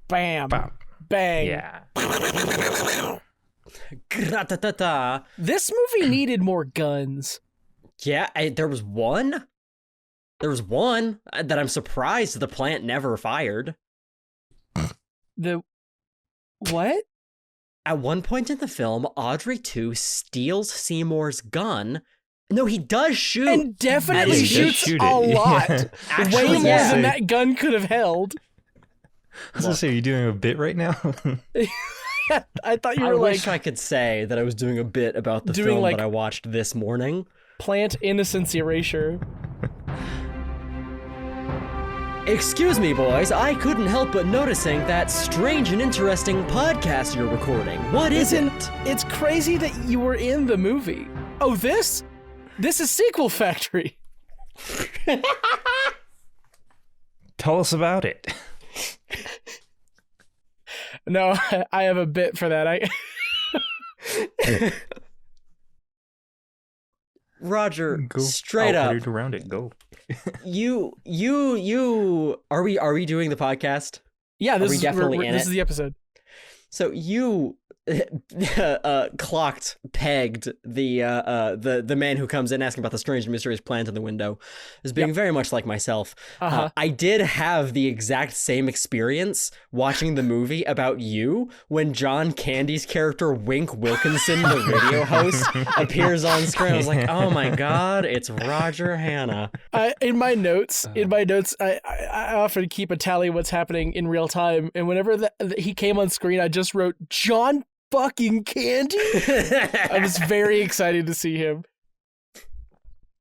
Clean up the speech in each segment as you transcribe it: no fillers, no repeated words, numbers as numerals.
Bam. Bam. Bang. Yeah. Gra-ta-ta-ta. This movie needed more guns. Yeah, there was one. There was one that I'm surprised the plant never fired. The what? At one point in the film, Audrey 2 steals Seymour's gun. No, he does shoot. And definitely Yeah, he does shoots shoot a it. lot. Yeah. Actually, Way more yeah. than that gun could have held. I was gonna say, are you doing a bit right now? I thought you I were like wish I could say that I was doing a bit about the Doing, film like- that I watched this morning. plant innocence erasure. Excuse me, boys. I couldn't help but noticing that strange and interesting podcast you're recording. What is it? It's crazy that you were in the movie. Oh, this? This is Sequel Factory. Tell us about it. No, I have a bit for that. Roger, Go. straight I'll up. put it around it. Go. You. Are we doing the podcast? Yeah, this we is definitely we're- in this it? is the episode. So you pegged the man who comes in asking about the strange and mysterious plant in the window as being very much like myself. Uh-huh. I did have the exact same experience watching the movie about you when John Candy's character Wink Wilkinson, the radio host, appears on screen. I was like, oh my god, it's Roger Hanna. In my notes, I often keep a tally of what's happening in real time, and whenever he came on screen, I just wrote John fucking Candy. I was very excited to see him.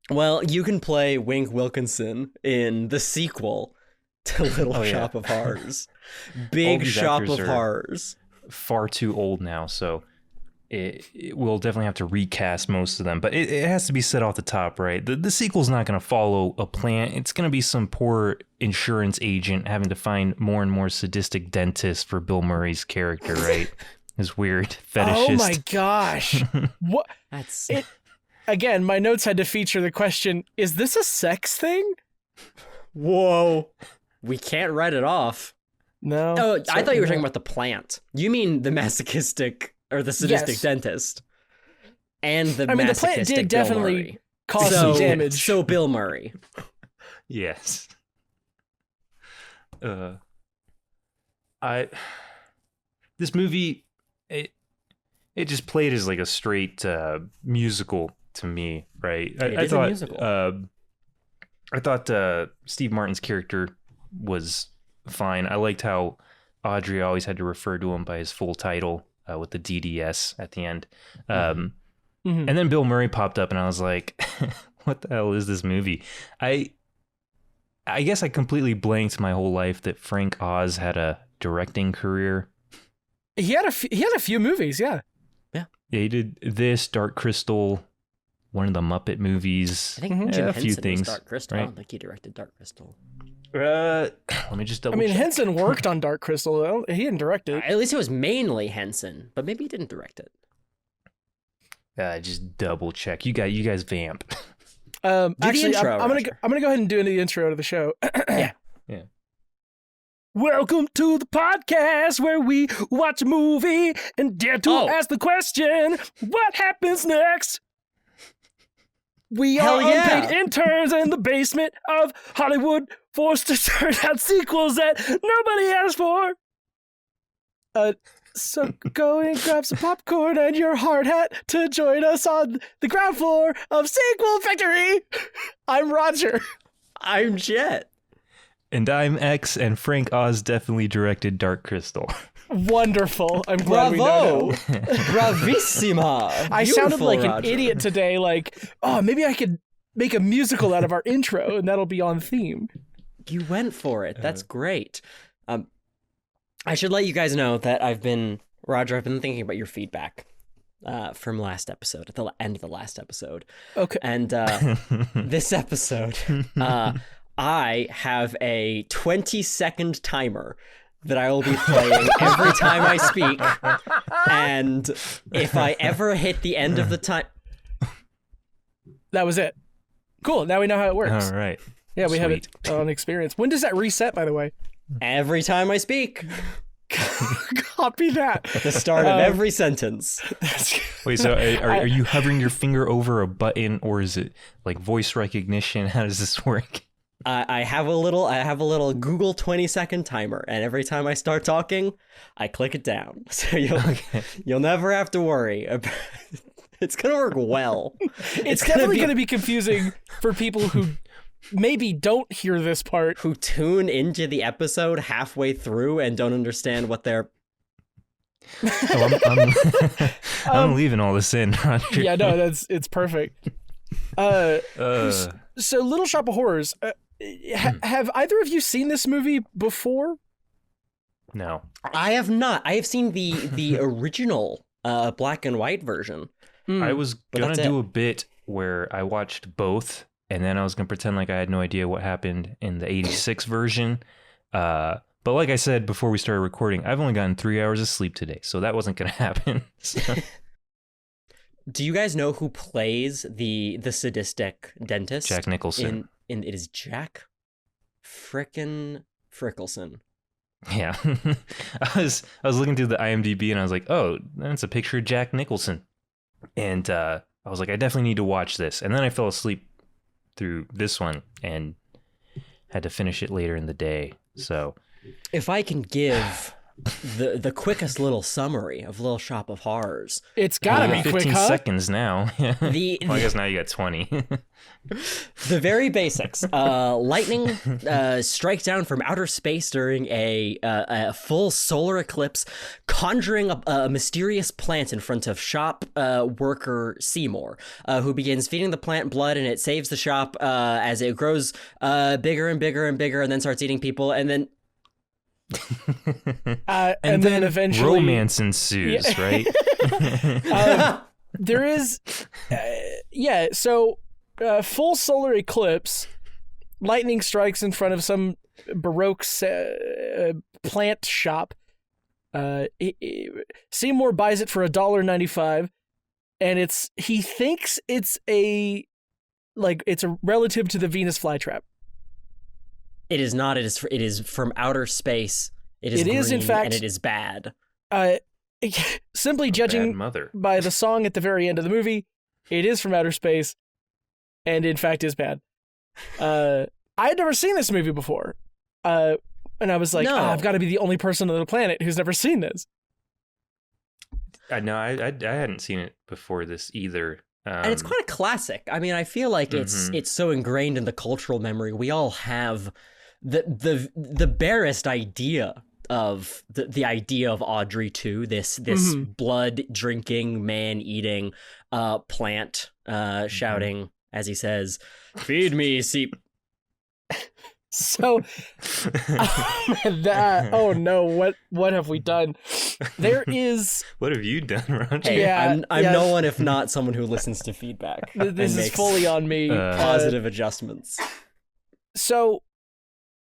Well, you can play Wink Wilkinson in the sequel to Little Shop of Horrors. Big these Shop actors of are- Horrors. Far too old now, so we'll definitely have to recast most of them. But it has to be said off the top, right? The sequel's not going to follow a plant. It's going to be some poor insurance agent having to find more and more sadistic dentists for Bill Murray's character, right? His weird fetishist. Oh my gosh. What? That's Again, my notes had to feature the question, is this a sex thing? whoa. We can't write it off. No. Oh, I thought you were certainly talking not. about the plant. You mean the masochistic or the sadistic Yes. dentist, and the I mean, the masochistic plant did Bill definitely Murray. cause so, some damage. So Bill Murray. Yes. This movie, it just played as like a straight musical to me, right? It I is a thought musical. I thought Steve Martin's character was fine. I liked how Audrey always had to refer to him by his full title with the DDS at the end. Mhm. And then Bill Murray popped up, and I was like, "What the hell is this movie?" I guess I completely blanked my whole life that Frank Oz had a directing career. He had a few movies, yeah. Yeah, he did this, Dark Crystal, one of the Muppet movies. I think Jim a Henson few things. was Dark Crystal. I right? don't think he directed Dark Crystal. Let me just double I mean, check. Henson worked on Dark Crystal. Though. He didn't direct it. At least it was mainly Henson, but maybe he didn't direct it. Just double check. You guys vamp. the Actually, intro, I'm Roger. gonna go ahead and do the intro to the show. Yeah. Welcome to the podcast where we watch a movie and dare to Oh. ask the question, what happens next? We Hell are yeah. unpaid interns in the basement of Hollywood, forced to turn out sequels that nobody asked for. So go and grab some popcorn and your hard hat to join us on the ground floor of Sequel Factory. I'm Roger. I'm Jet. And I'm X, and Frank Oz definitely directed Dark Crystal. Wonderful. I'm glad we know Bravo. now. Bravissima. I sounded Beautiful, like Roger. an idiot today, like, oh, maybe I could make a musical out of our intro and that'll be on theme. You went for it. That's great. I should let you guys know that I've been thinking about your feedback from last episode, at the end of the last episode. Okay. And this episode, I have a 20-second timer that I will be playing every time I speak. And if I ever hit the end of the time... That was it. Cool. Now we know how it works. All right. Yeah, we have Sweet. it on experience. When does that reset, by the way? Every time I speak. Copy that. The start of every sentence. Wait, so are you hovering your finger over a button, or is it like voice recognition? How does this work? I have a little Google 20-second timer, and every time I start talking, I click it down. So you'll never have to worry about. It's gonna work well. It's definitely gonna be confusing for people who maybe don't hear this part, who tune into the episode halfway through and don't understand what they're. I'm leaving all this in, Roger. Yeah, no, it's perfect. So Little Shop of Horrors. Have either of you seen this movie before? No, I have not. I have seen the original black and white version. I was gonna do a bit where I watched both, and then I was gonna pretend like I had no idea what happened in the '86 version. But like I said before we started recording, I've only gotten 3 hours of sleep today, so that wasn't gonna happen. So. Do you guys know who plays the sadistic dentist? Jack Nicholson. It is Jack frickin' Frickelson. Yeah. I was looking through the IMDb and I was like, oh, that's a picture of Jack Nicholson. And I was like, I definitely need to watch this. And then I fell asleep through this one and had to finish it later in the day. So if I can give the quickest little summary of Little Shop of Horrors. It's gotta be 15 quick, huh? seconds now. Well, I guess now you got 20. The very basics. Lightning strikes down from outer space during a full solar eclipse, conjuring a mysterious plant in front of shop worker Seymour, who begins feeding the plant blood, and it saves the shop as it grows bigger and bigger and bigger, and then starts eating people, and then and then eventually romance ensues, yeah. Right? There is so full solar eclipse, lightning strikes in front of some baroque plant shop. Seymour buys it for $1.95, and he thinks it's a relative to the Venus flytrap. It is not. It is from outer space. It is in fact, and it is bad. Simply judging by the song at the very end of the movie, it is from outer space, and in fact is bad. I had never seen this movie before, and I was like, I've got to be the only person on the planet who's never seen this. No, I hadn't seen it before this either. And it's quite a classic. I mean, I feel like it's so ingrained in the cultural memory. We all have the barest idea of the idea of Audrey 2, this blood drinking, man eating plant shouting as he says, "Feed me, see." So, oh no, what have we done? There is. What have you done, Roger? Hey, yeah, I'm no one if not someone who listens to feedback. This is fully on me. Positive adjustments. So,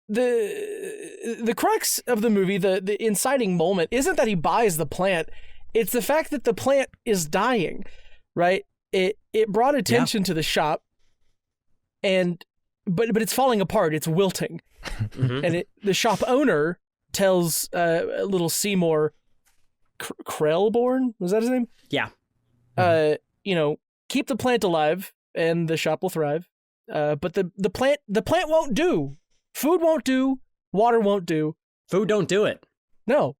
the crux of the movie, the inciting moment, isn't that he buys the plant. It's the fact that the plant is dying, right? It brought attention to the shop, and. But it's falling apart. It's wilting, and the shop owner tells little Seymour, Krellborn, was that his name? Yeah. Keep the plant alive, and the shop will thrive. But the plant won't do. Food won't do. Water won't do. Food don't do it. No.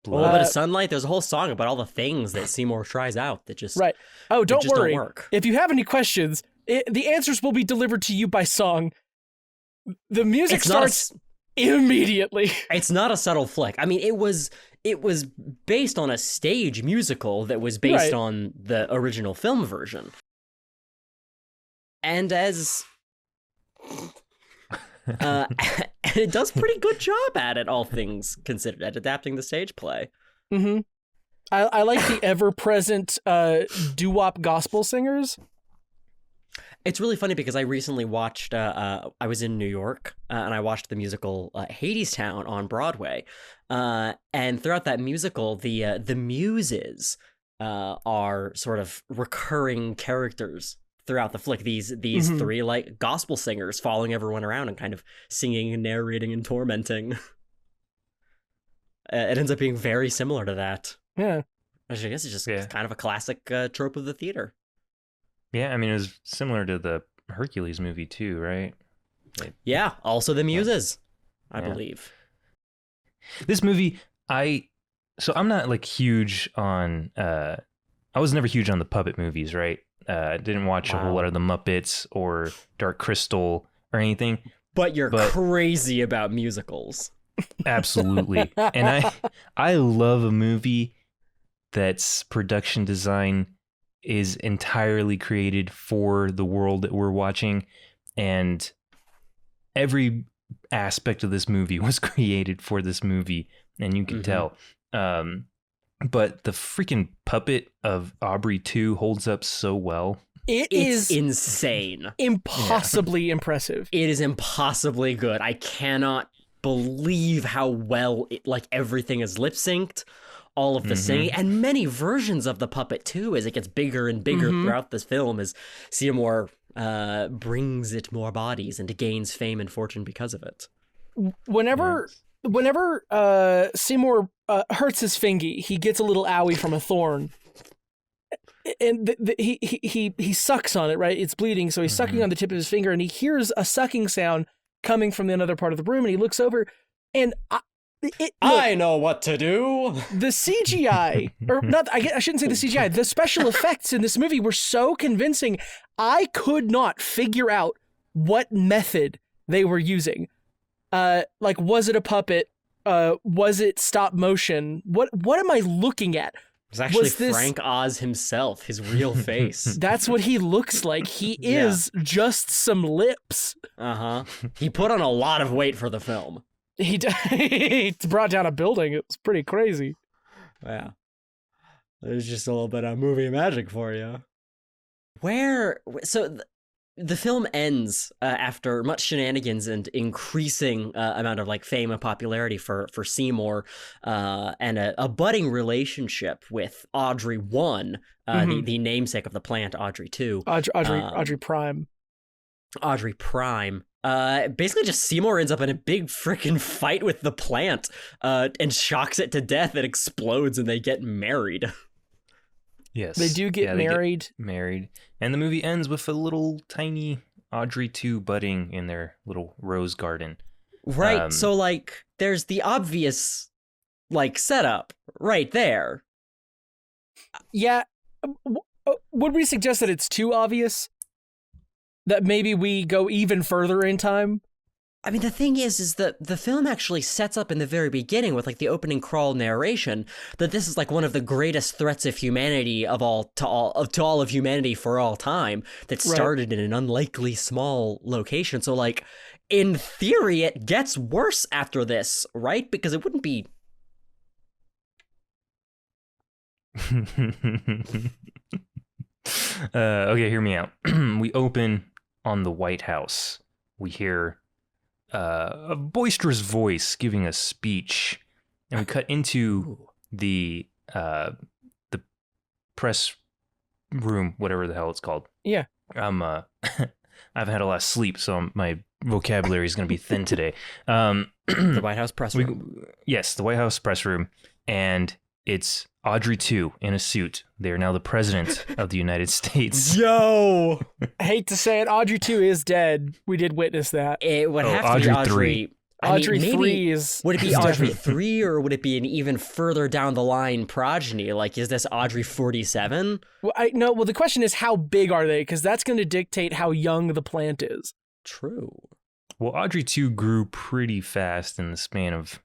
A little bit of sunlight. There's a whole song about all the things that Seymour tries out that just right. Oh, don't worry. Don't work. If you have any questions. The answers will be delivered to you by song. The music starts immediately. It's not a subtle flick. I mean, it was based on a stage musical that was based on the original film version. And and it does pretty good job at it, all things considered, at adapting the stage play. Mm-hmm. I like the ever-present doo-wop gospel singers. It's really funny because I recently watched, I was in New York, and I watched the musical Hadestown on Broadway. And throughout that musical, the muses are sort of recurring characters throughout the flick. These three like gospel singers following everyone around and kind of singing and narrating and tormenting. it ends up being very similar to that. Yeah. Which I guess is just kind of a classic trope of the theater. Yeah, I mean, it was similar to the Hercules movie too, right? Yeah, also the Muses, I believe. This movie, I'm not like huge on, I was never huge on the puppet movies, right? I didn't watch a whole lot of the Muppets or Dark Crystal or anything. But you're crazy about musicals. Absolutely. And I love a movie that's production design is entirely created for the world that we're watching, and every aspect of this movie was created for this movie, and you can tell. But the freaking puppet of Aubrey 2 holds up so well. It's insane. Impossibly impressive. It is impossibly good. I cannot believe how well everything is lip synced. All of the singing, and many versions of the puppet too, as it gets bigger and bigger throughout this film, as Seymour brings it more bodies and gains fame and fortune because of it. Whenever Seymour hurts his fingy, he gets a little owie from a thorn, and he sucks on it. Right, it's bleeding, so he's sucking on the tip of his finger, and he hears a sucking sound coming from another part of the room, and he looks over, and I know what to do. The CGI, or not, I shouldn't say the CGI, the special effects in this movie were so convincing. I could not figure out what method they were using. Was it a puppet? Was it stop motion? What am I looking at? It's actually Frank Oz himself, his real face. That's what he looks like. He is just some lips. He put on a lot of weight for the film. He brought down a building. It was pretty crazy. Yeah. There's just a little bit of movie magic for you. The film ends after much shenanigans and increasing amount of fame and popularity for Seymour, and a budding relationship with Audrey 1, the namesake of the plant, Audrey 2. Audrey Prime. Audrey Prime. Basically just Seymour ends up in a big freaking fight with the plant, and shocks it to death. It explodes and they get married. Yes. They do get married. And the movie ends with a little tiny Audrey 2 budding in their little rose garden. Right. So there's the obvious setup right there. Yeah. Would we suggest that it's too obvious? That maybe we go even further in time? I mean, the thing is that the film actually sets up in the very beginning with the opening crawl narration that this is one of the greatest threats of humanity to all of humanity for all time that started in an unlikely small location. So in theory, it gets worse after this, right? Because it wouldn't be. Okay, hear me out. We open on the White House. We hear a boisterous voice giving a speech, and we cut into the press room, whatever the hell it's called. Yeah. I've had a lot of sleep, so my vocabulary is going to be thin today. The White House press room. Yes, the White House press room, and it's Audrey 2 in a suit. They are now the president of the United States. Yo! I hate to say it, Audrey 2 is dead. We did witness that. It would have to be Audrey 3. Audrey 3 is... Would it be Audrey 3, or would it be an even further down the line progeny? Is this Audrey 47? Well, the question is, how big are they? Because that's going to dictate how young the plant is. True. Well, Audrey 2 grew pretty fast in the span of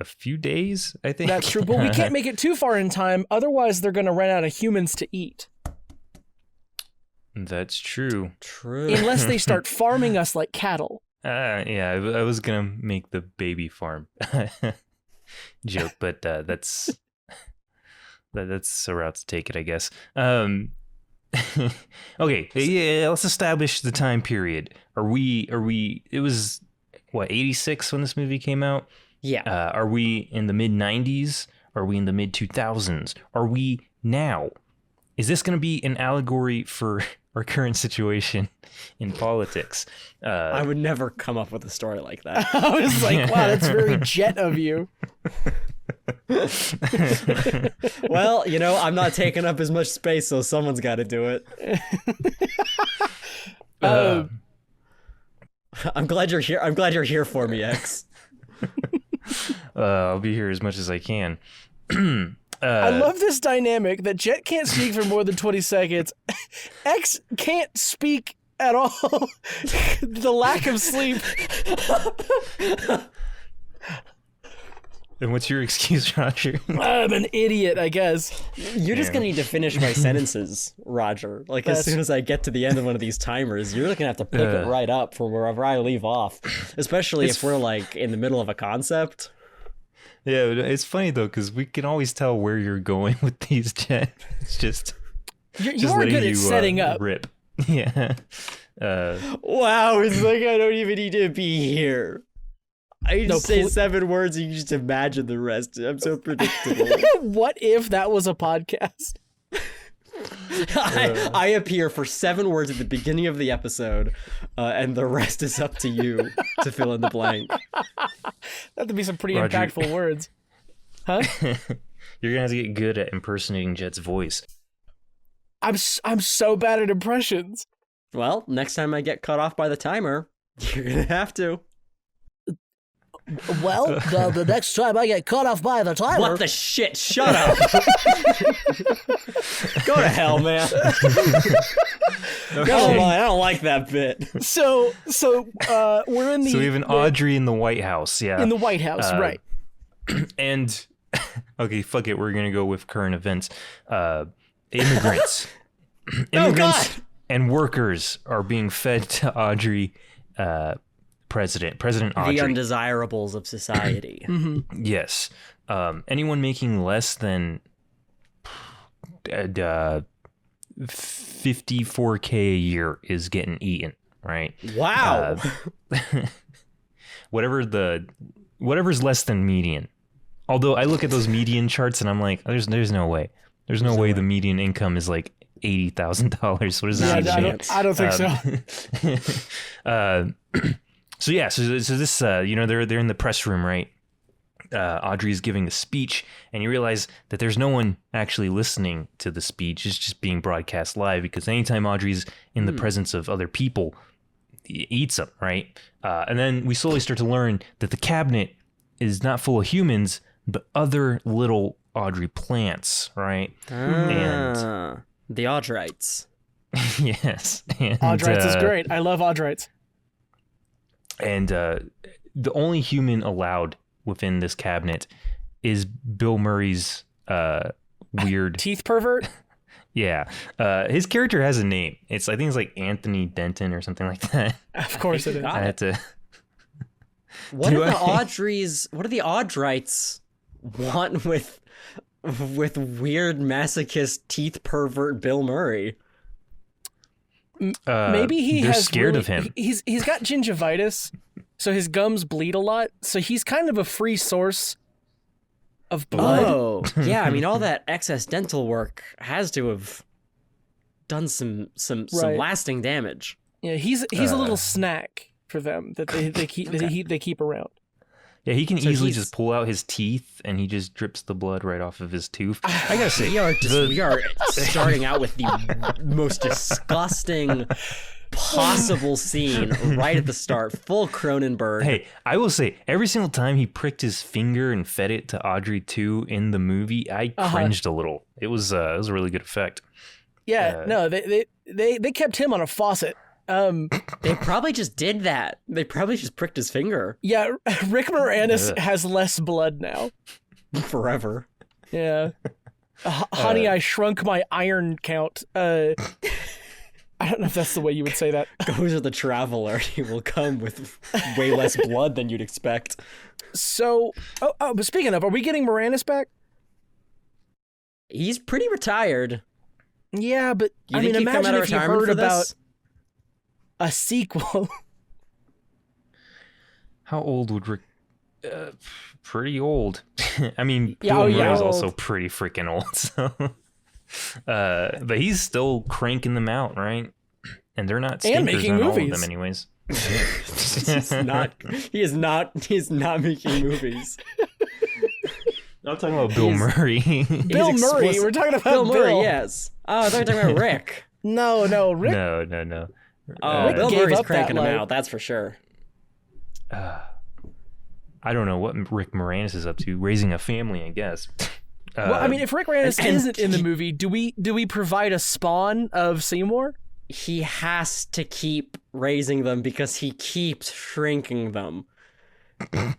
a few days, I think. That's true, but we can't make it too far in time, otherwise they're going to run out of humans to eat. That's true. Unless they start farming us like cattle. Yeah, I was going to make the baby farm joke, but that's a route to take it, I guess. Okay, yeah, let's establish the time period. Are we, it was, 86 when this movie came out? Yeah. Are we in the mid-90s? Are we in the mid-2000s? Are we now? Is this going to be an allegory for our current situation in politics? I would never come up with a story like that. I was like, wow, that's very Jet of you. Well, I'm not taking up as much space, so someone's got to do it. I'm glad you're here. I'm glad you're here for me, X. I'll be here as much as I can. I love this dynamic that Jet can't speak for more than 20 seconds. X can't speak at all. The lack of sleep. And what's your excuse, Roger? I'm an idiot, I guess. You're just gonna need to finish my sentences, Roger. Like, as soon as I get to the end of one of these timers, you're gonna have to pick it right up from wherever I leave off. Especially if we're like in the middle of a concept. Yeah, it's funny though, because we can always tell where you're going with these, Jet. It's just you're good at setting up. Rip. Yeah. Wow, it's like I don't even need to be here. I just say 7 words and you just imagine the rest. I'm so predictable. What if that was a podcast? I appear for 7 words at the beginning of the episode, and the rest is up to you to fill in the blank. That'd be some pretty Roger. impactful words. Huh? You're gonna have to get good at impersonating Jet's voice. I'm so bad at impressions. Well, next time I get cut off by the timer, you're gonna have to. Well, the next time I get cut off by the timer... What the shit? Shut up! Go to hell, man. Okay. I don't like that bit. So we're in the... So we have an Audrey in the White House, yeah. In the White House, right. And, okay, fuck it, we're gonna go with current events. Immigrants. Immigrants and workers are being fed to Audrey, President Audrey. The undesirables of society. Mm-hmm. Yes. Anyone making less than 54K a year is getting eaten, right? Wow. Whatever's less than median. Although I look at those median charts and I'm like, there's no way. There's no way the median income is like $80,000. What is that? I don't think so. So yeah, so this, they're in the press room, right? Audrey's giving a speech, and you realize that there's no one actually listening to the speech. It's just being broadcast live, because anytime Audrey's in the presence of other people, he eats them, right? And then we slowly start to learn that the cabinet is not full of humans, but other little Audrey plants, right? And the Audrites. yes. And, Audrites is great. I love Audrites. And the only human allowed within this cabinet is Bill Murray's weird teeth pervert. Yeah, his character has a name. I think it's like Anthony Denton or something like that. Of course it is. I had to. What do the Audrites want with weird masochist teeth pervert Bill Murray? Maybe they're scared of him. He's got gingivitis, so his gums bleed a lot. So he's kind of a free source of blood. Oh, yeah. I mean, all that excess dental work has to have done some lasting damage. Yeah, he's a little snack for them that they keep around. Yeah, he can easily just pull out his teeth and he just drips the blood right off of his tooth. I gotta say, we are starting out with the most disgusting possible scene right at the start, full Cronenberg. Hey, I will say, every single time he pricked his finger and fed it to Audrey 2 in the movie, I cringed a little. It was a really good effect. Yeah, no, they kept him on a faucet. They probably just did that. They probably just pricked his finger. Yeah, Rick Moranis has less blood now. Forever. Yeah. Honey, I shrunk my iron count. I don't know if that's the way you would say that. Goes to the traveler. He will come with way less blood than you'd expect. So, but speaking of, are we getting Moranis back? He's pretty retired. Yeah, but I mean, imagine if you heard about a sequel. How old would Rick? Pretty old. I mean, Yeah, Bill oh, yeah. Murray's also pretty freaking old. So, but he's still cranking them out, right? And they're not stinkers making on all of movies. them, anyways. He is not making movies. I'm talking about Bill Murray. Bill Murray. We're talking about Bill Murray. Bill. Yes. Oh, I thought you were talking about Rick. No, Rick. No. Oh, Rick Bill gave Murray's up cranking that him life. out. That's for sure. I don't know what Rick Moranis is up to. Raising a family, I guess. Well, I mean, if Rick Moranis and isn't in the movie, do we provide a spawn of Seymour? He has to keep raising them because he keeps shrinking them.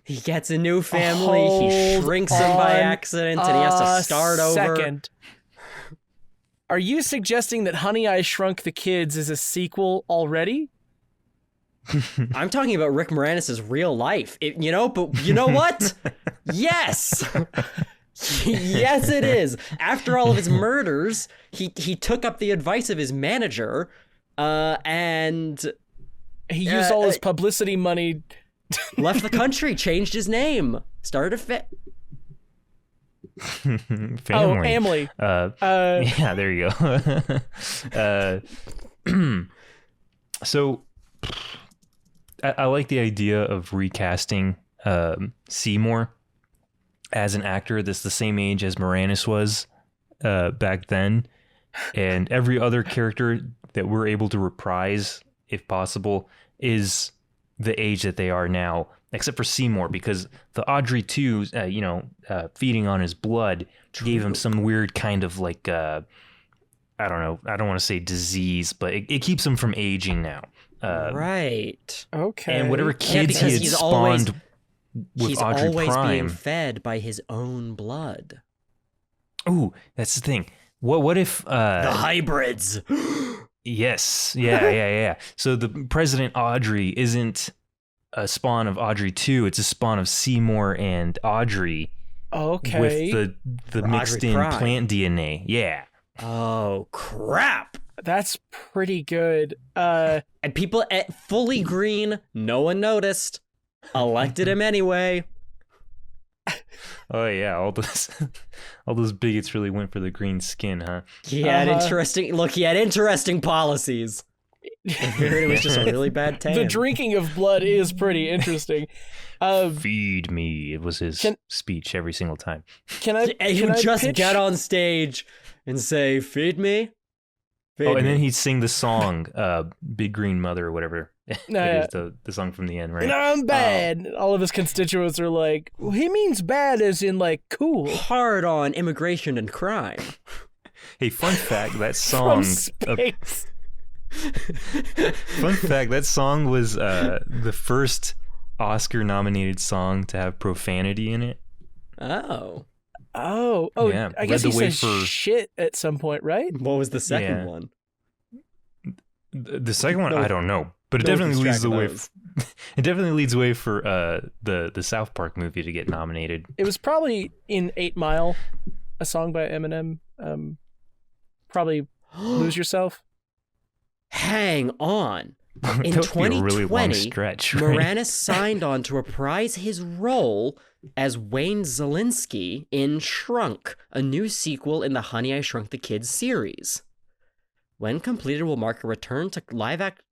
He gets a new family, he shrinks them by accident, and he has to start over. Second. Are you suggesting that Honey, I Shrunk the Kids is a sequel already? I'm talking about Rick Moranis' real life. But you know what? Yes! Yes, it is. After all of his murders, he took up the advice of his manager, and He used all his publicity money. left the country, changed his name, started a Family. Oh, family. Yeah, there you go. So, I like the idea of recasting Seymour as an actor that's the same age as Moranis was back then, and every other character that we're able to reprise, if possible, is the age that they are now, except for Seymour, because the Audrey 2, feeding on his blood gave him some weird kind of like, I don't know, I don't want to say disease, but it keeps him from aging now. right. Okay. And whatever kids he had he's spawned with He's Audrey always being Prime. fed by his own blood. Ooh, that's the thing. What if The hybrids. Yes. Yeah. So the President Audrey isn't a spawn of Audrey 2, it's a spawn of Seymour and Audrey Okay. with the mixed in Prime. plant DNA. Yeah. Oh, crap. That's pretty good. And people at fully green, no one noticed, elected him anyway. Oh yeah, all those bigots really went for the green skin, huh? He had interesting policies. I figured it was just a really bad tan. The drinking of blood is pretty interesting. Feed me. It was his speech every single time. And he would just get on stage and say, "Feed me." And then he'd sing the song, Big Green Mother or whatever. Yeah. It is the song from the end, right? And I'm bad. All of his constituents are like, well, he means bad as in like cool. Hard on immigration and crime. Hey, fun fact, that song... From space. Fun fact, that song was the first Oscar-nominated song to have profanity in it. Oh. Yeah. I guess he says shit at some point, right? What was the second one? The second one, I don't know, but it definitely leads the way. It definitely leads the way for the South Park movie to get nominated. It was probably in 8 Mile, a song by Eminem. Probably Lose Yourself. Hang on. In That would be a 2020, really long stretch, right? Moranis signed on to reprise his role as Wayne Zelinsky in Shrunk, a new sequel in the Honey, I Shrunk the Kids series. When completed, will mark a return to live act.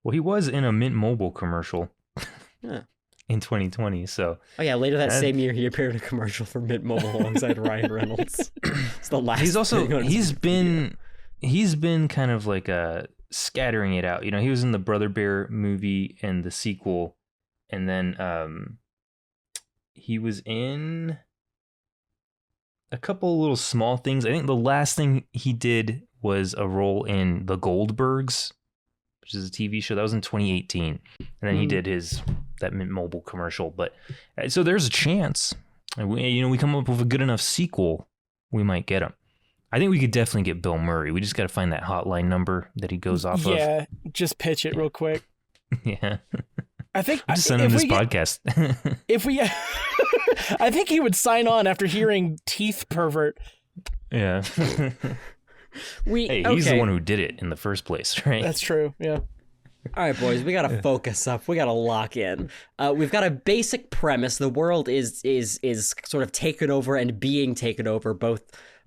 Well, he was in a Mint Mobile commercial in 2020, so... Oh yeah, later that same year he appeared in a commercial for Mint Mobile alongside Ryan Reynolds. It's the last He's also... thing on his He's been kind of like scattering it out. You know, he was in the Brother Bear movie and the sequel, and then he was in a couple little small things. I think the last thing he did was a role in The Goldbergs, which is a TV show that was in 2018, and then he did that Mint Mobile commercial. But so there's a chance, we come up with a good enough sequel, we might get him. I think we could definitely get Bill Murray. We just got to find that hotline number that he goes off of. Yeah, just pitch it real quick. Yeah. I think just send him this podcast. If we, I think he would sign on after hearing Teeth Pervert. Yeah. He's the one who did it in the first place, right? That's true. Yeah. All right, boys, we gotta focus up. We gotta lock in. We've got a basic premise. The world is sort of taken over and being taken over, both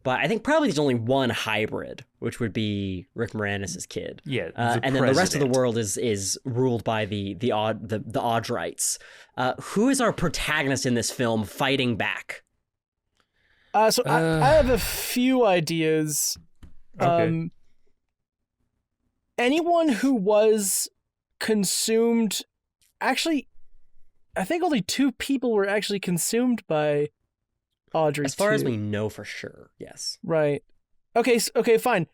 but I think probably there's only one hybrid, which would be Rick Moranis' kid. Yeah, and then the rest of the world is ruled by the Audrites. Who is our protagonist in this film fighting back? I have a few ideas. Okay. Anyone who was consumed, actually, I think only 2 people were actually consumed by Audrey. As far as we know for sure, yes. Right. Okay, fine.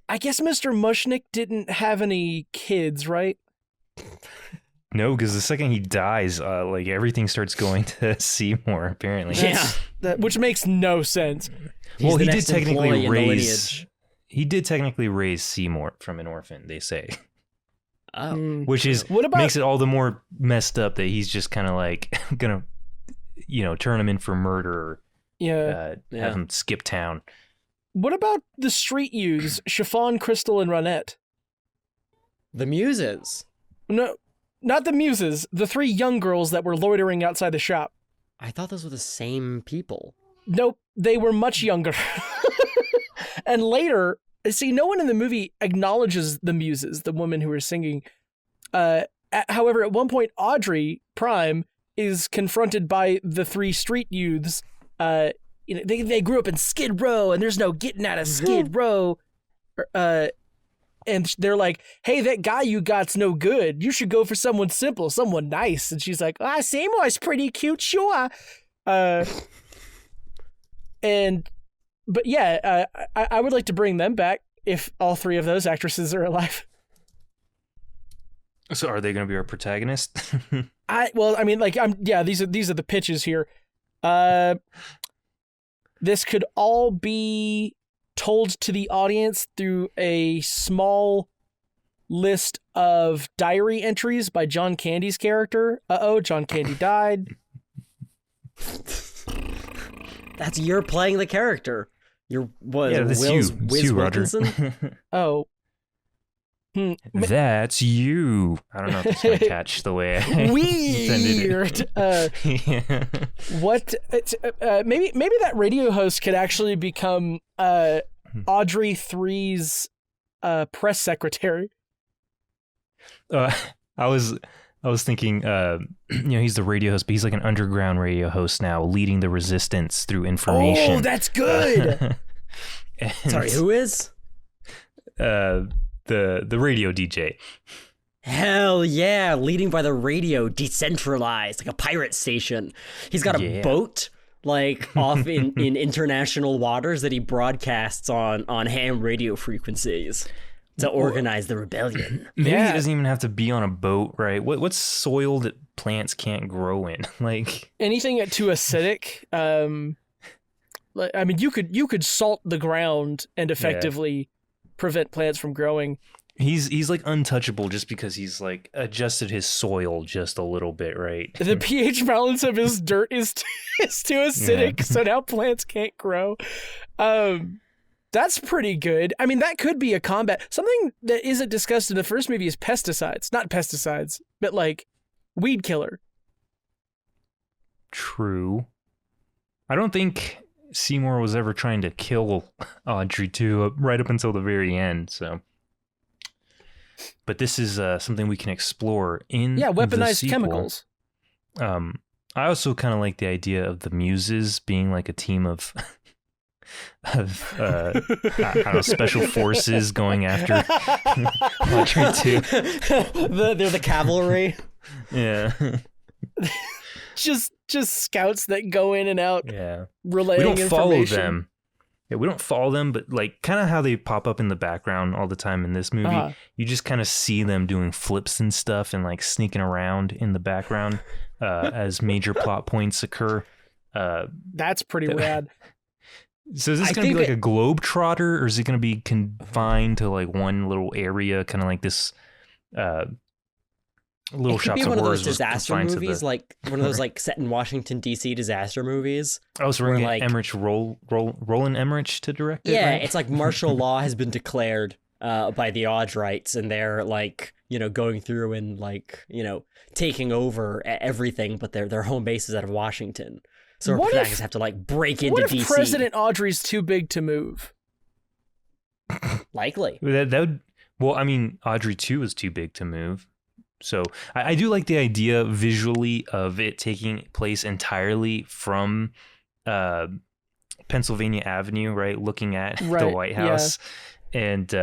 I guess Mr. Mushnick didn't have any kids, right? No, because the second he dies, like everything starts going to Seymour. Apparently, Which makes no sense. Well, he did technically raise. He did technically raise Seymour from an orphan. They say. Oh, which makes it all the more messed up that he's just kind of like gonna, turn him in for murder. Yeah. Have him skip town. What about the street youths, Chiffon, Crystal, and Ronette? The Muses. No, not the Muses. The 3 young girls that were loitering outside the shop. I thought those were the same people. Nope, they were much younger. And later, see, no one in the movie acknowledges the Muses, the women who were singing. However, at one point, Audrey Prime is confronted by the 3 street youths. They grew up in Skid Row, and there's no getting out of Skid Row. And they're like, hey, that guy you got's no good. You should go for someone simple, someone nice. And she's like, Seymour's pretty cute, sure. But yeah, I would like to bring them back if all 3 of those actresses are alive. So are they going to be our protagonist? These are the pitches here. This could all be told to the audience through a small list of diary entries by John Candy's character. John Candy died. That's you're playing the character. That's you, Roger. Oh. That's you. I don't know if it's going to catch the way I Weird. What? Maybe that radio host could actually become Audrey 3's press secretary. I was thinking, he's the radio host, but he's like an underground radio host now, leading the resistance through information. Oh, that's good. Sorry, who is? The radio DJ. Hell yeah, leading by the radio, decentralized, like a pirate station. He's got a boat, like, off in international waters that he broadcasts on ham radio frequencies to organize the rebellion. Maybe he doesn't even have to be on a boat, right? What's soil that plants can't grow in? Like anything too acidic. You could salt the ground and effectively prevent plants from growing. He's like untouchable just because he's like adjusted his soil just a little bit, right? The pH balance of his dirt is too acidic, so now plants can't grow. That's pretty good. I mean, that could be a combat. Something that isn't discussed in the first movie is pesticides. Not pesticides, but like weed killer. True. I don't think Seymour was ever trying to kill Audrey too, right up until the very end. So, but this is something we can explore in weaponized chemicals. I also kind of like the idea of the Muses being like a team of I don't know, special forces going after Audrey too. They're the cavalry. Yeah. just scouts that go in and out. Yeah. Relaying we don't information. follow them. Yeah, we don't follow them, but like kind of how they pop up in the background all the time in this movie. You just kind of see them doing flips and stuff and like sneaking around in the background as major plot points occur. That's pretty rad. So is this going to be like a globetrotter, or is it going to be confined to like one little area, kind of like this Little Shops of Horrors? It could be one of those disaster movies, like one of those like set in Washington D.C. disaster movies. Oh, so we're going to get Emmerich, Roland Emmerich to direct it? Yeah, right? It's like martial law has been declared by the Audrites, and they're like, going through and like, taking over everything, but their home base is out of Washington. So our What protagonists if- have to like break into What if DC. President Audrey's too big to move? Likely. That would, well, I mean, Audrey 2 is too big to move. So I do like the idea visually of it taking place entirely from Pennsylvania Avenue, right? Looking at the Right, White House. And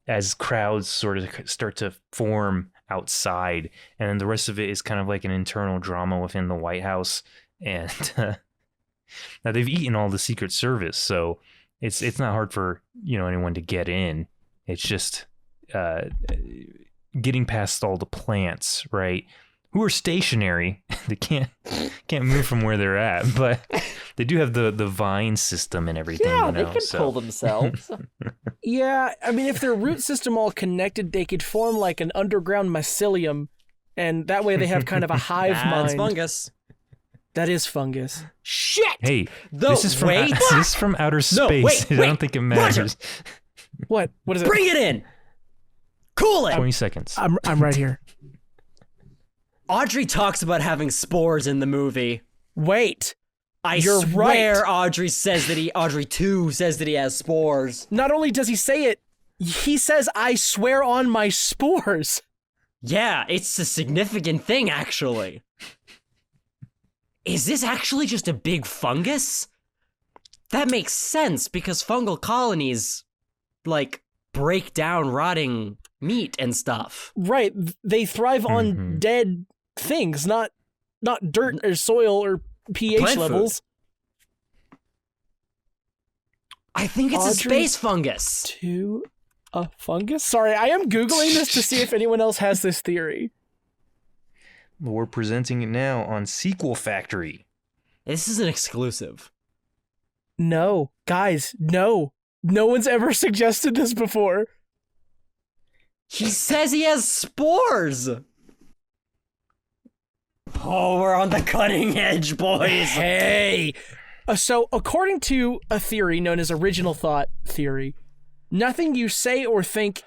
as crowds sort of start to form outside, and then the rest of it is kind of like an internal drama within the White House. And now they've eaten all the Secret Service, so it's not hard for anyone to get in. It's just getting past all the plants, right? Who are stationary. They can't move from where they're at, but they do have the vine system and everything. Yeah, they can pull themselves. Yeah, I mean, if their root system all connected, they could form like an underground mycelium, and that way they have kind of a hive That's mind. fungus. That is fungus. Shit! Hey, No, this is from wait. this is from outer No, space. wait, I don't think it matters. What? What is it? Bring it in. Cool it. 20 seconds. I'm right here. Audrey talks about having spores in the movie. Wait. I You're swear right. Audrey 2 says that he has spores. Not only does he say it, he says, "I swear on my spores." Yeah, it's a significant thing, actually. Is this actually just a big fungus? That makes sense, because fungal colonies, like, break down rotting meat and stuff. Right. They thrive on Mhm. dead things, not dirt or soil or pH Plant food. levels. I think it's a Audrey- space fungus. To a fungus? Sorry, I am Googling this to see if anyone else has this theory. We're presenting it now on Sequel Factory. This is an exclusive. No. Guys, no. No one's ever suggested this before. He says he has spores. Oh, we're on the cutting edge, boys. Hey! So, according to a theory known as original thought theory, nothing you say or think,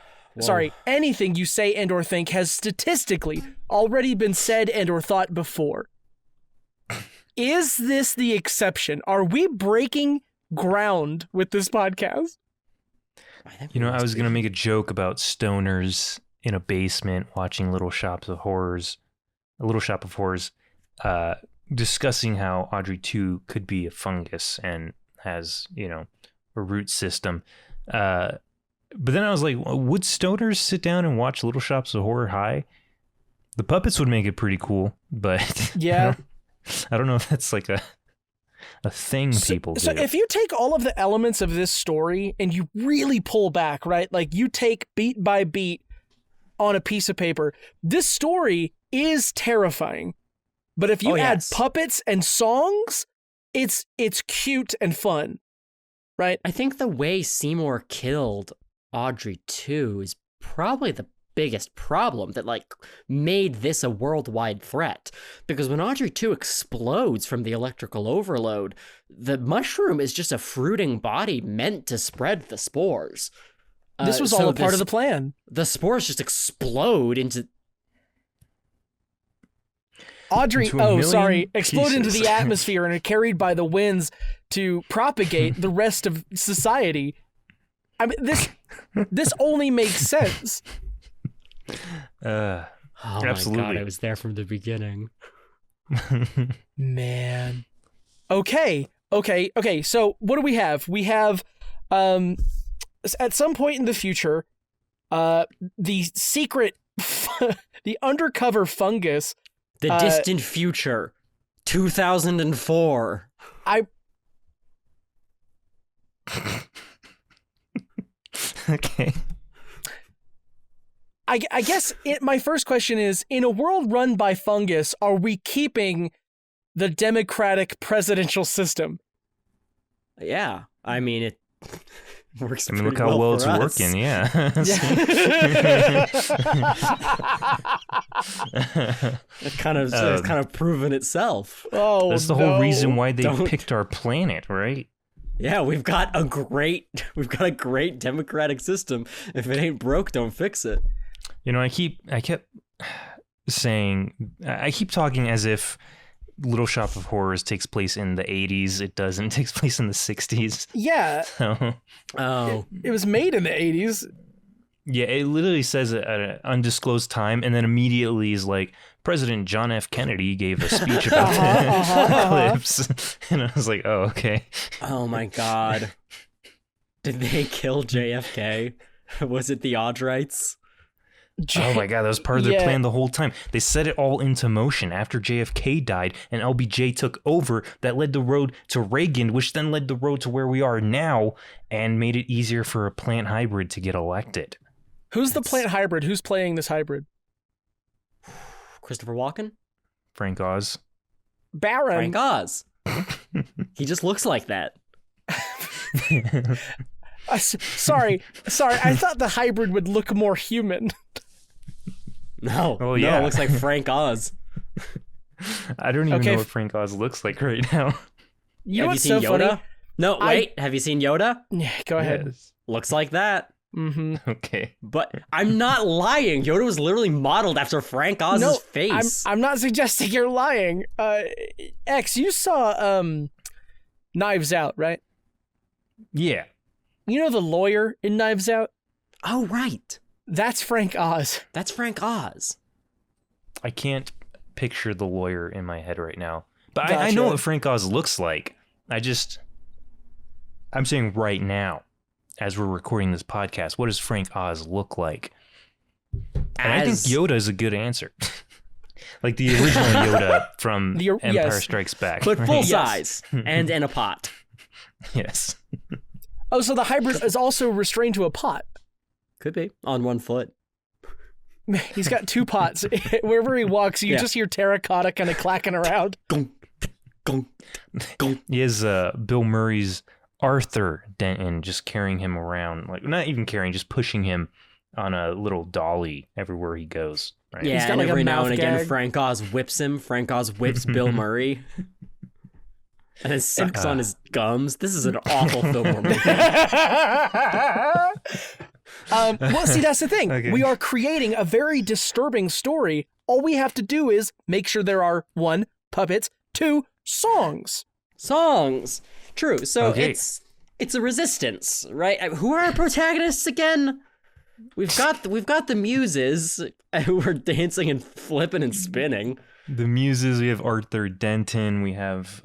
anything you say and or think has statistically already been said and or thought before. Is this the exception? Are we breaking ground with this podcast? I was going to make a joke about stoners in a basement watching Little Shop of Horrors, discussing how Audrey 2 could be a fungus and has, a root system. But then I was like, would stoners sit down and watch Little Shops of Horror high? The puppets would make it pretty cool, but Yeah. I don't know if that's like a thing people do. So if you take all of the elements of this story and you really pull back, right? Like you take beat by beat on a piece of paper, this story is terrifying. But if you add puppets and songs, it's cute and fun, right? I think the way Seymour killed Audrey 2 is probably the biggest problem that made this a worldwide threat, because when Audrey 2 explodes from the electrical overload, the mushroom is just a fruiting body meant to spread the spores. This was all a part of the plan. The spores just explode into Audrey, Into a million explode into pieces. the atmosphere and are carried by the winds to propagate the rest of society. I mean, this only makes sense. Oh Absolutely. my god, I was there from the beginning. Man. Okay. So what do we have? We have, at some point in the future, the secret, the undercover fungus. The distant future, 2004. Okay. I guess my first question is, in a world run by fungus, are we keeping the democratic presidential system? Yeah, I mean, it works. I mean, look pretty how well it's for us. working. Yeah. It's kind of proven itself. Oh, That's the whole no. reason why they Don't. picked our planet, right? Yeah, we've got a great democratic system. If it ain't broke, don't fix it. I kept saying, I keep talking as if Little Shop of Horrors takes place in the 80s. It doesn't. It takes place in the 60s. Yeah. So, It was made in the 80s. yeah, it literally says it at an undisclosed time, and then immediately is like, President John F. Kennedy gave a speech about the eclipse. And I was like, oh, okay. Oh my god. Did they kill JFK? Was it the Odrites? Oh my god, that was part of their plan the whole time. They set it all into motion after JFK died and LBJ took over. That led the road to Reagan, which then led the road to where we are now and made it easier for a plant hybrid to get elected. Who's the plant hybrid? Who's playing this hybrid? Christopher Walken? Frank Oz. Baron. Frank Oz. He just looks like that. Sorry. I thought the hybrid would look more human. No. Oh, yeah. No, it looks like Frank Oz. I don't even know what Frank Oz looks like right now. You know Have you what's seen so Yoda? funny? No, wait. Have you seen Yoda? Yeah, go ahead. Yes. Looks like that. Mm-hmm. Okay. But I'm not lying. Yoda was literally modeled after Frank Oz's face. I'm not suggesting you're lying. X, you saw Knives Out, right? Yeah. You know the lawyer in Knives Out? Oh, right. That's Frank Oz. That's Frank Oz. I can't picture the lawyer in my head right now. But Gotcha. I know what Frank Oz looks like. I'm saying right now, as we're recording this podcast, what does Frank Oz look like? And I think Yoda is a good answer. Like the original Yoda from Empire Strikes Back. But full right? size and in a pot. Yes. Oh, so the hybrid is also restrained to a pot. Could be. On one foot. He's got two pots. Wherever he walks, you just hear terracotta kind of clacking around. Gong, gong, gong. He has Bill Murray's Arthur Denton just carrying him around. Like, not even carrying, just pushing him on a little dolly everywhere he goes. Right? Yeah, He's got and like a every now mouth and again, gag. Frank Oz whips him. Frank Oz whips Bill Murray. And then sucks on his gums. This is an awful Fillmore movie. Well, see, that's the thing. Okay. We are creating a very disturbing story. All we have to do is make sure there are 1, puppets, 2, songs. Songs. True. So Okay. it's a resistance, right? Who are our protagonists again? We've got the muses who are dancing and flipping and spinning. The muses, we have Arthur Denton, we have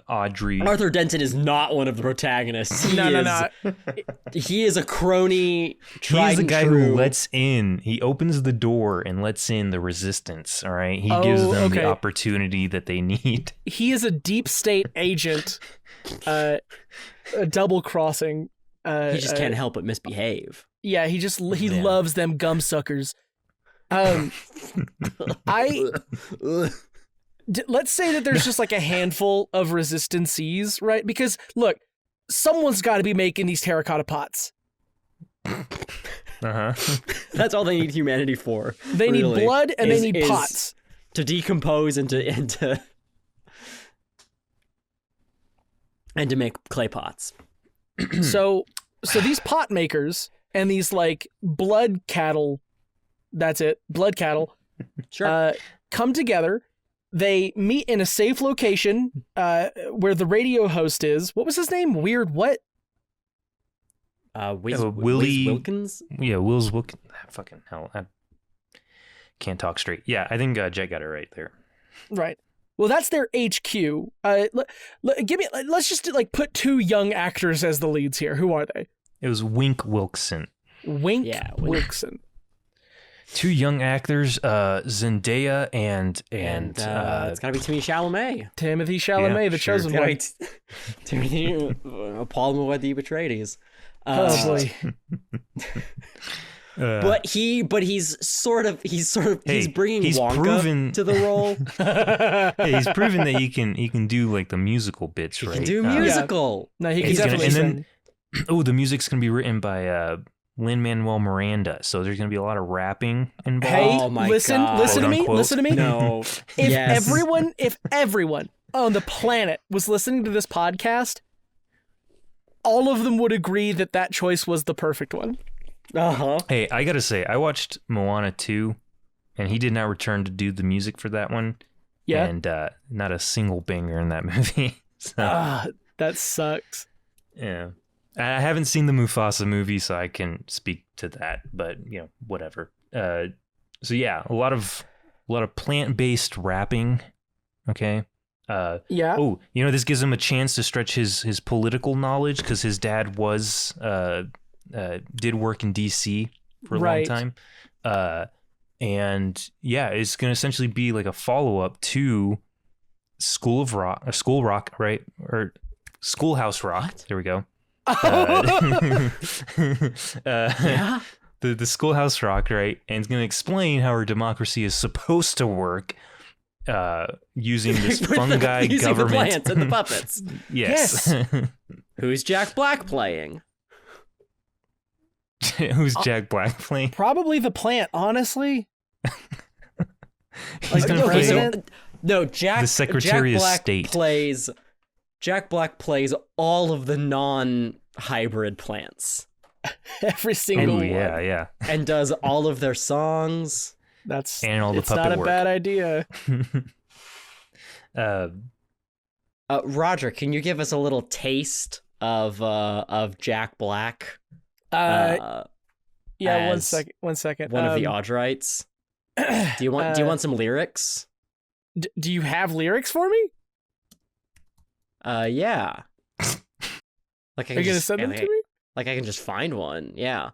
Audrey. Arthur Denton is not one of the protagonists. No. He is a crony. He's the guy true. who lets in. He opens the door and lets in the resistance. All right, he gives them the opportunity that they need. He is a deep state agent, a double crossing. He just can't help but misbehave. Yeah, he loves them gum suckers. Let's say that there's just like a handful of resistancies, right? Because look, someone's got to be making these terracotta pots. That's all they need humanity for. They need blood and they need is pots to decompose and to make clay pots. So these pot makers and these like blood cattle. That's it. Blood cattle. Sure. Come together. They meet in a safe location where the radio host is. What was his name? Weird what? Willie Wilkins? Yeah, Wills Wilkins. Fucking hell. I can't talk straight. Yeah, I think Jet got it right there. Right. Well, that's their HQ. Let's just like put 2 young actors as the leads here. Who are they? It was Wink Wilkson. Wink Wilkson. 2 young actors, Zendaya and it's gotta be Timothy Chalamet. Timothy Chalamet, the sure. chosen one. Timothy, Paul Muad'Dib Atreides. Probably. But he's bringing Wonka proven to the role. Hey, he's proven that he can do like the musical bits, right? He can do musical. No, he can He's gonna- definitely and sing. then, oh, the music's gonna be written by Lin-Manuel Miranda, so there's gonna be a lot of rapping involved. Hey, Oh my listen God. to me. Quote, Listen to me. No. If everyone on the planet was listening to this podcast, all of them would agree that choice was the perfect one. Uh-huh. Hey, I gotta say, I watched Moana 2, and he did not return to do the music for that one. Yeah. And not a single banger in that movie. So, that sucks. yeah. I haven't seen the Mufasa movie, so I can speak to that, but whatever. So yeah, a lot of plant-based rapping. Okay. Yeah. Oh, this gives him a chance to stretch his political knowledge because his dad was did work in DC for a long time. And yeah, it's gonna essentially be like a follow-up to School Rock, right? Or Schoolhouse Rock. What? There we go. Yeah. The Schoolhouse Rock, right? And it's going to explain how our democracy is supposed to work using this fungi using government. the plants and the puppets. Yes. Who's Jack Black playing? Who's Jack Black playing? Probably the plant, honestly. He's going to okay, play No, Jack. the Secretary Jack of Black State. Jack Black plays all of the non-hybrid plants. Every single Oh, one. yeah. And does all of their songs. And all the it's puppet not a work. bad idea. Roger, can you give us a little taste of Jack Black? Yeah, as one second. One of the Audrites. Do you want some lyrics? Do you have lyrics for me? Yeah. Like, Are you gonna send them to me? Like, I can just find one. Yeah.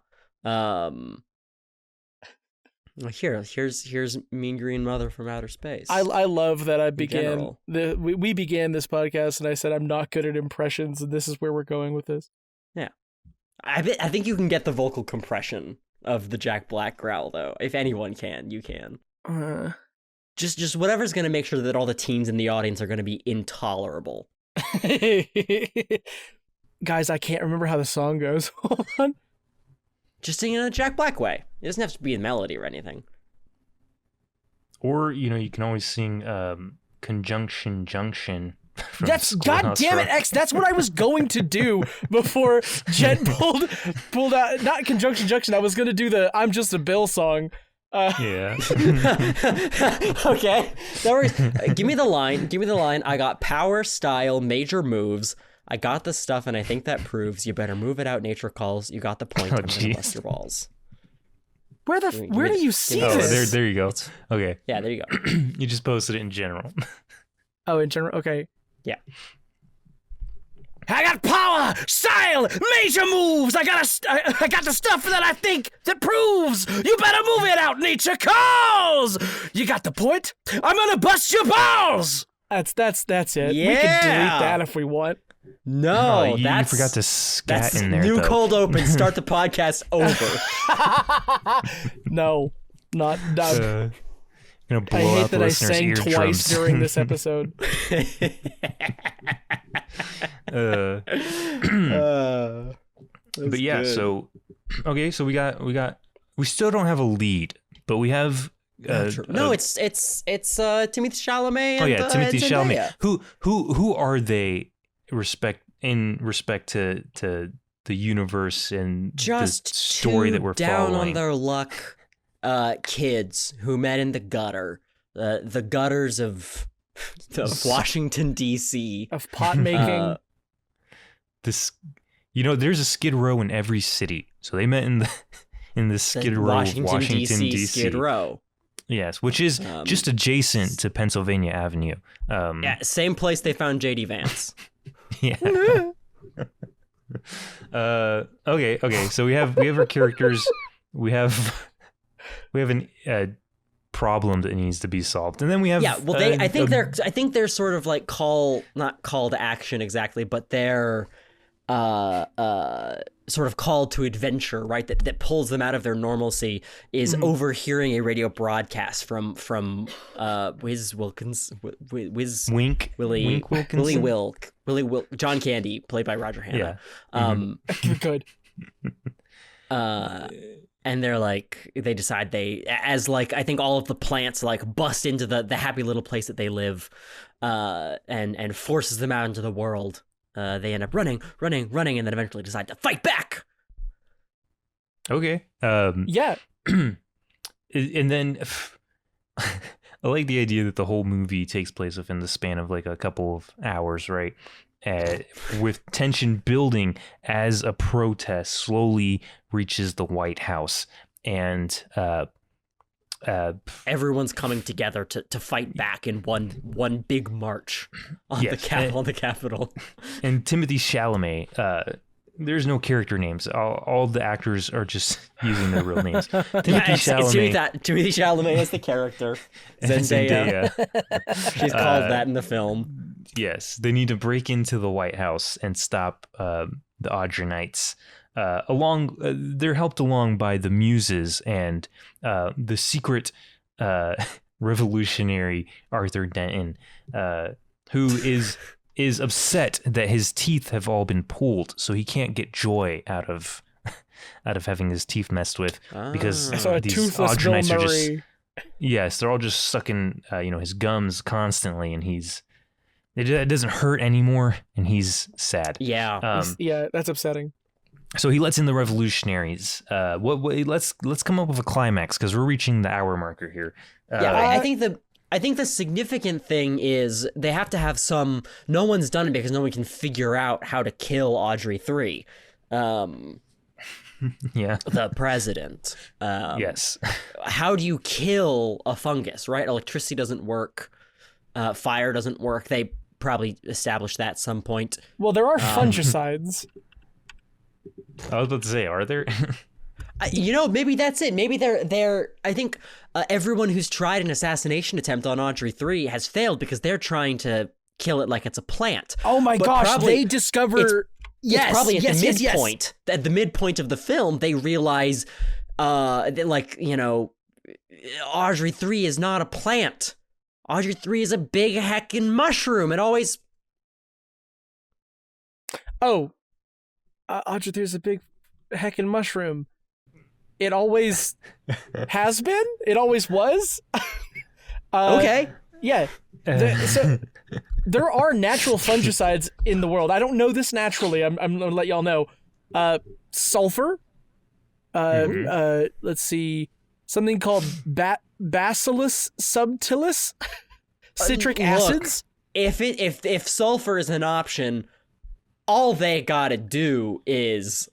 Here's Mean Green Mother from Outer Space. I love that I began general. we began this podcast and I said I'm not good at impressions and this is where we're going with this. Yeah. I think you can get the vocal compression of the Jack Black growl though. If anyone can, you can. Just whatever's gonna make sure that all the teens in the audience are gonna be intolerable. Guys, I can't remember how the song goes. Hold on. Just sing in a Jack Black way. It doesn't have to be a melody or anything. Or, you can always sing Conjunction Junction. That's goddamn it, X. That's what I was going to do before Jet pulled out. Not Conjunction Junction. I was going to do the "I'm Just a Bill" song. Yeah. Okay. No worries. Give me the line. I got power, style, major moves. I got the stuff, and I think that proves you better move it out. Nature calls. You got the point. I'm gonna bust your balls. Where do you see Oh, this? there you go. Okay. Yeah, there you go. You just posted it in general. Oh, in general. Okay. Yeah. I got power, style, major moves. I got the stuff that I think that proves you better move it out. Nature calls. You got the point. I'm gonna bust your balls. That's it. Yeah. We can delete that if we want. No, you that's forgot to scat that's in there. new though. cold open. Start the podcast over. No, not. Gonna blow I hate out that the I listeners' sang twice eardrums. during this episode. But yeah, so okay, so we still don't have a lead, but we have No, it's Timothée Chalamet. And, Timothée Zendaya. Chalamet. Who are they in respect to the universe and Just the story two that we're down following? on their luck kids who met in the gutter, the gutters of Washington D.C. Of pot making. This, there's a Skid Row in every city, so they met in the Skid Row of Washington D.C. Skid Row. Yes, which is just adjacent to Pennsylvania Avenue. Yeah, same place they found J.D. Vance. Yeah. Okay. So we have our characters. We have a problem that needs to be solved, and then we have I think they're sort of like not call to action exactly, but they're sort of call to adventure, right? That pulls them out of their normalcy is overhearing a radio broadcast from Wiz Wilkins, Wink Wilkinson? Willie John Candy, played by Roger Hanna. Yeah. Good. And they're like, they decide I think all of the plants like bust into the happy little place that they live, and forces them out into the world. They end up running, and then eventually decide to fight back. Okay. Yeah. And then I like the idea that the whole movie takes place within the span of like a couple of hours, right? With tension building as a protest slowly reaches the White House, and everyone's coming together to fight back in one big march on Yes, the Capitol. And Timothy Chalamet. There's no character names. All the actors are just using their real names. Timothy Chalamet. Timothy Chalamet is the character. Zendaya. She's called that in the film. Yes, they need to break into the White House and stop the Audronites. They're helped along by the Muses and the secret revolutionary Arthur Denton, who is upset that his teeth have all been pulled, so he can't get joy out of having his teeth messed with because these Audronites are just they're all just sucking his gums constantly, and it doesn't hurt anymore, and he's sad. Yeah, that's upsetting. So he lets in the revolutionaries. Let's come up with a climax because we're reaching the hour marker here. I think the significant thing is they have to have some. No one's done it because no one can figure out how to kill Audrey 3. The president. Yes. How do you kill a fungus? Right, electricity doesn't work. Fire doesn't work. They probably established that at some point. Well, there are fungicides. I was about to say, are there? Maybe that's it. Maybe they're. I think everyone who's tried an assassination attempt on Audrey 3 has failed because they're trying to kill it like it's a plant. Oh my gosh! They discover. It's probably at the midpoint. At the midpoint of the film, they realize, that Audrey 3 is not a plant. Audrey 3 is a big heckin' mushroom. It always. Oh, Audrey 3 is a big heckin' mushroom. It always has been? It always was? Okay. Yeah. So there are natural fungicides in the world. I don't know this naturally. I'm going to let y'all know. Sulfur. Let's see. Something called Bacillus subtilis. Citric acids. If sulfur is an option, all they gotta do is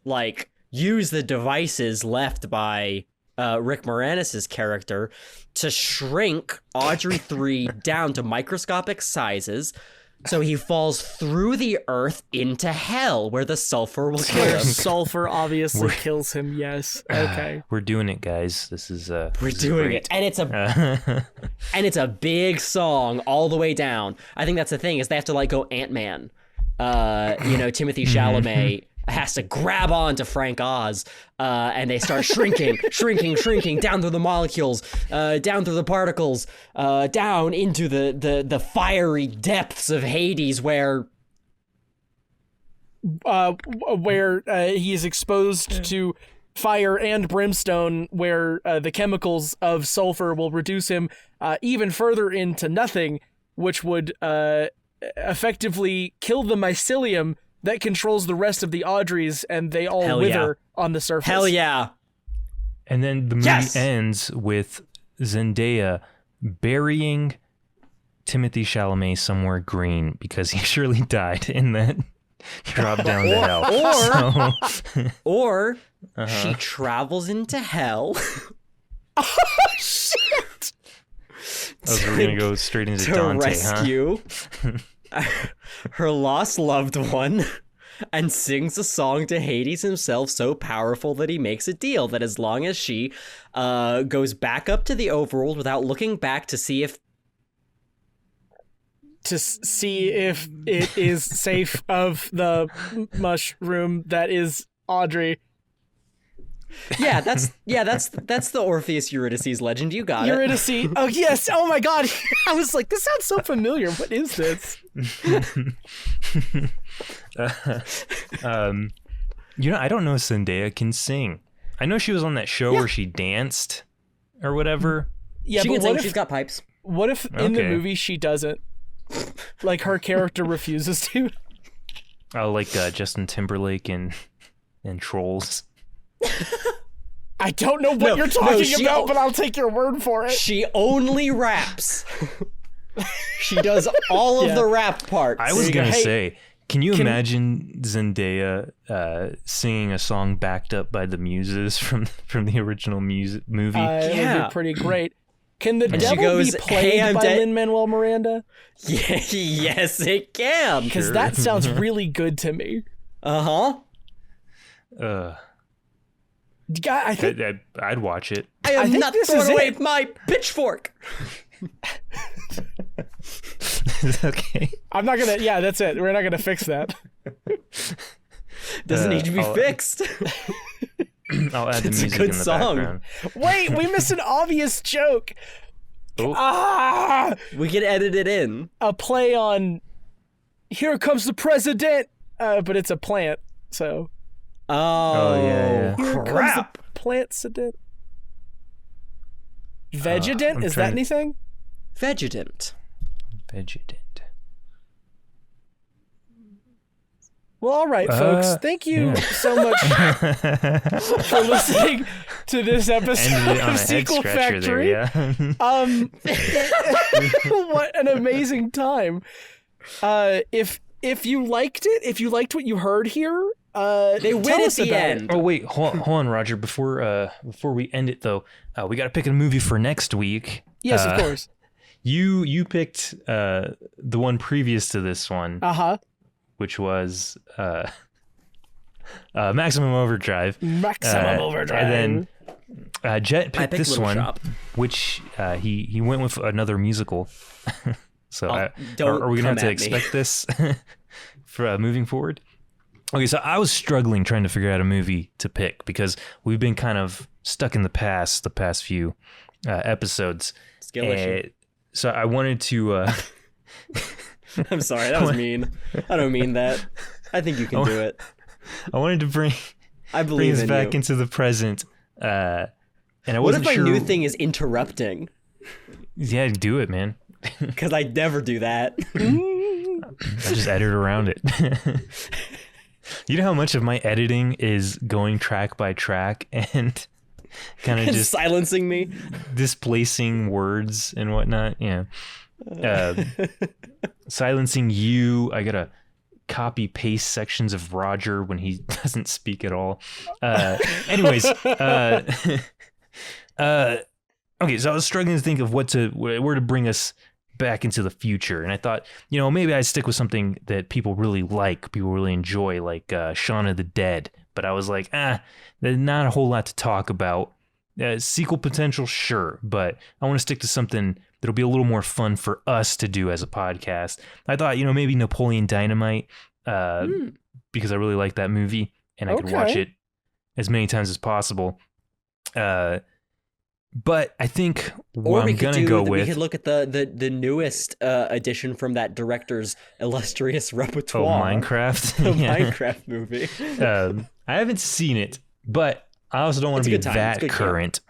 use the devices left by Rick Moranis' character to shrink Audrey 3 down to microscopic sizes so he falls through the earth into hell where the sulfur will kill him. Sulfur obviously kills him, yes. Okay. We're doing it, guys. This is we're doing it. And it's a big song all the way down. I think that's the thing, is they have to go Ant-Man. Timothy Chalamet has to grab on to Frank Oz, and they start shrinking down through the molecules, down through the particles, down into the fiery depths of Hades, where he is exposed to fire and brimstone, where the chemicals of sulfur will reduce him even further into nothing, which would effectively kill the mycelium that controls the rest of the Audreys, and they all wither on the surface. Hell yeah. And then the movie ends with Zendaya burying Timothy Chalamet somewhere green because he surely died in that drop down to hell. Or she travels into hell. Oh, shit! We're going to go straight into Dante, rescue her lost loved one and sings a song to Hades himself so powerful that he makes a deal that as long as she goes back up to the overworld without looking back to see if it is safe of the mushroom that is Audrey. Yeah, that's the Orpheus Eurydice legend. You got Eurydice. It. Oh yes. Oh my god. I was like, this sounds so familiar. What is this? I don't know if Zendaya can sing. I know she was on that show where she danced or whatever. Yeah, she can sing. She's got pipes. What if in the movie she doesn't? Like her character refuses to. Oh, like Justin Timberlake and Trolls. I don't know what you're talking about, but I'll take your word for it. She only raps. She does all of the rap parts. I was going to say, can you imagine Zendaya singing a song backed up by the muses from the original movie? It would be pretty great. Can the devil be played by Lin-Manuel Miranda? Yeah, yes, it can. Because that sounds really good to me. Uh-huh. I think I'd watch it. I am not throwing away my pitchfork. Okay. I'm not gonna. Yeah, that's it. We're not gonna fix that. Doesn't need to be fixed. I'll add the music a good in the song. background. Wait, we missed an obvious joke. Oh. We can edit it in. A play on "Here Comes the President," but it's a plant. So. Oh yeah. Here comes the plant-sident. Vegadent? Is that anything? Vegadent. Well, all right, folks. Thank you so much for listening to this episode of Sequel Factory. What an amazing time! If you liked it, if you liked what you heard here, they win at the end. Oh wait, hold on, Roger. Before we end it though, we got to pick a movie for next week. Yes, of course. You picked the one previous to this one. Which was Maximum Overdrive. Maximum Overdrive. And then Jet picked this one, Shop. which he went with another musical. So are we going to have to expect this for moving forward? Okay, so I was struggling trying to figure out a movie to pick because we've been kind of stuck in the past few episodes. Skill issue. So I wanted to... I'm sorry, that was mean. I don't mean that. I think you can do it. I wanted to bring us back into the present. And I wasn't sure. What if my new thing is interrupting? Yeah, do it, man. Because I never do that. I just edit around it. You know how much of my editing is going track by track and kind of just silencing me, displacing words and whatnot. Yeah. Silencing you. I gotta copy paste sections of Roger when he doesn't speak at all. Anyways, okay, so I was struggling to think of where to bring us back into the future, and I thought, maybe I'd stick with something that people really like, people really enjoy, like Shaun of the Dead. But I was like, there's not a whole lot to talk about. Sequel potential, sure, but I want to stick to something that'll be a little more fun for us to do as a podcast. I thought, maybe Napoleon Dynamite, because I really like that movie and I could watch it as many times as possible. But I think what I'm going to go with... We could look at the newest edition from that director's illustrious repertoire. Oh, Minecraft? The Minecraft movie. I haven't seen it, but I also don't want to be that current.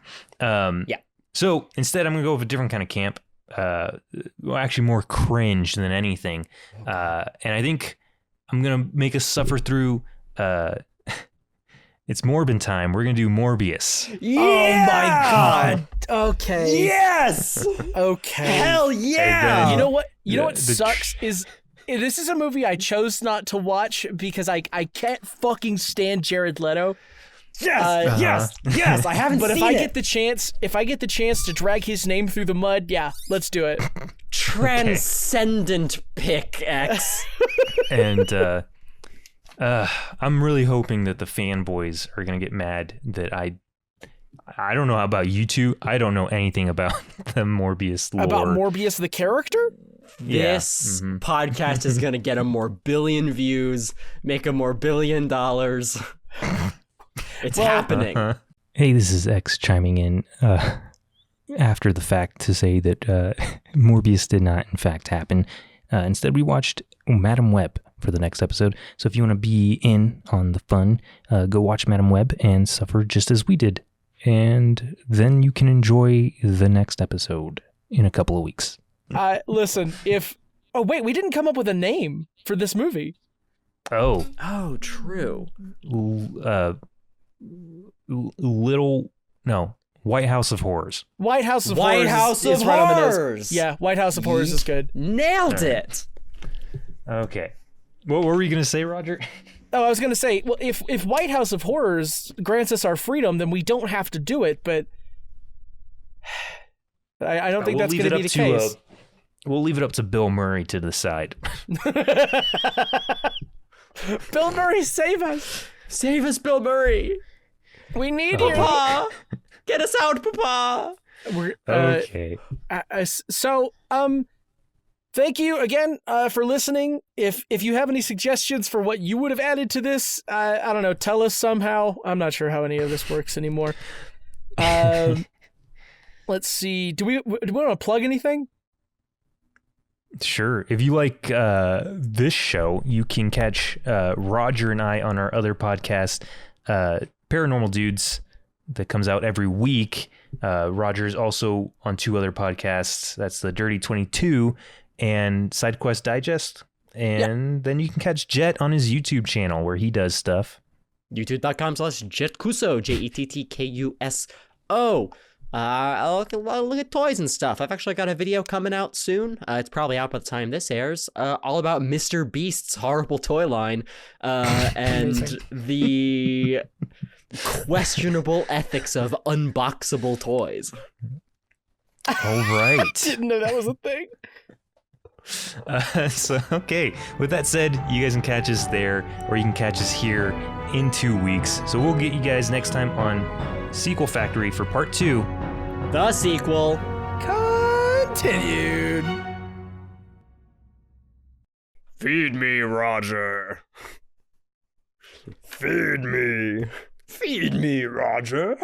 Yeah. So instead, I'm going to go with a different kind of camp. Actually more cringe than anything. And I think I'm going to make us suffer through... It's Morbin time. We're going to do Morbius. Yeah! Oh my God. Okay. Yes! Okay. Hell yeah! You know what? What sucks is this is a movie I chose not to watch because I can't fucking stand Jared Leto. Yes, yes. I haven't. But seen if I get the chance to drag his name through the mud, yeah, let's do it. Transcendent pickaxe. And I'm really hoping that the fanboys are gonna get mad that I don't know about you two. I don't know anything about the Morbius lore. About Morbius the character? This podcast is gonna get 1 more billion views, make $1 more billion. It's happening. Hey, this is X chiming in after the fact to say that Morbius did not, in fact, happen. Instead, we watched Madam Web for the next episode. So if you want to be in on the fun, go watch Madam Web and suffer just as we did. And then you can enjoy the next episode in a couple of weeks. Listen, Oh, wait, we didn't come up with a name for this movie. Oh, true. Little No, White House of Horrors. White House of White Horrors House is of right on the Horrors. nose. Yeah, White House of Horrors is good. Nailed it. Okay. What were you going to say, Roger? Oh, I was going to say, well, if White House of Horrors grants us our freedom, then we don't have to do it, but I don't think that's going to be the case. We'll leave it up to Bill Murray to decide. Bill Murray, save us! Save us, Bill Murray. We need you! Papa! Get us out, Papa! We're, Okay. Thank you again for listening. If you have any suggestions for what you would have added to this, I don't know, tell us somehow. I'm not sure how any of this works anymore. Let's see. Do we want to plug anything? Sure. If you like this show, you can catch Roger and I on our other podcast, Paranormal Dudes, that comes out every week. Roger's also on 2 other podcasts. That's the Dirty 22 and SideQuest Digest. And then you can catch Jet on his YouTube channel where he does stuff. YouTube.com/JettKuso, JettKuso. I'll look at toys and stuff. I've actually got a video coming out soon. It's probably out by the time this airs. All about Mr. Beast's horrible toy line and the questionable ethics of unboxable toys. All right. Didn't know that was a thing. Okay. With that said, you guys can catch us there, or you can catch us here in 2 weeks. So we'll get you guys next time on Sequel Factory for part 2. The sequel. Continued. Feed me, Roger. Feed me. Feed me, Roger.